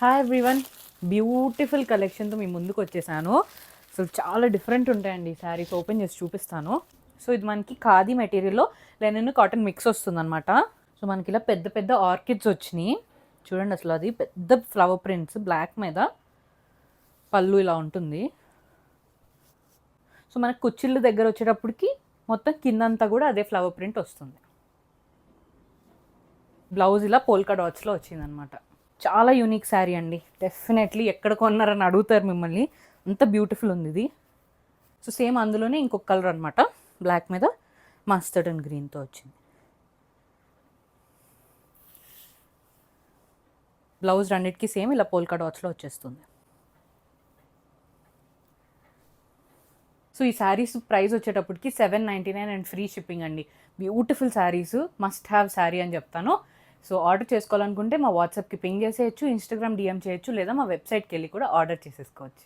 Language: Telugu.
హాయ్ ఎవ్రీవన్, బ్యూటిఫుల్ కలెక్షన్తో మీ ముందుకు వచ్చేసాను. సో చాలా డిఫరెంట్ ఉంటాయండి శారీస్. ఓపెన్ చేసి చూపిస్తాను. సో ఇది మనకి ఖాదీ మెటీరియల్లో లెనిన్ కాటన్ మిక్స్ వస్తుందన్నమాట. సో మనకి ఇలా పెద్ద పెద్ద ఆర్కిడ్స్ వచ్చినాయి చూడండి. అసలు అది పెద్ద ఫ్లవర్ ప్రింట్స్ బ్లాక్ మీద, పళ్ళు ఇలా ఉంటుంది. సో మనకి కుచ్చిళ్ళు దగ్గర వచ్చేటప్పటికి మొత్తం కిందంతా కూడా అదే ఫ్లవర్ ప్రింట్ వస్తుంది. బ్లౌజ్ ఇలా పోల్కా డాట్స్లో వచ్చిందనమాట. చాలా యూనిక్ శారీ అండి. డెఫినెట్లీ ఎక్కడ కొన్నారని అడుగుతారు మిమ్మల్ని, అంత బ్యూటిఫుల్ ఉంది ఇది. సో సేమ్ అందులోనే ఇంకొక కలర్ అనమాట, బ్లాక్ మీద మస్టర్డ్ అండ్ గ్రీన్తో వచ్చింది. బ్లౌజ్ రెండింటికి సేమ్ ఇలా పోల్కా డాట్స్లో వచ్చేస్తుంది. సో ఈ శారీస్ ప్రైస్ వచ్చేటప్పటికి $799 అండ్ ఫ్రీ షిప్పింగ్ అండి. Beautiful saris, must have sari అని చెప్తాను. సో ఆర్డర్ చేసుకోవాలనుకుంటే మా వాట్సాప్కి పింగ్ చేసేయచ్చు, ఇన్స్టాగ్రామ్ డిఎం చేయొచ్చు, లేదా మా వెబ్సైట్కి వెళ్ళి కూడా ఆర్డర్ చేసేసుకోవచ్చు.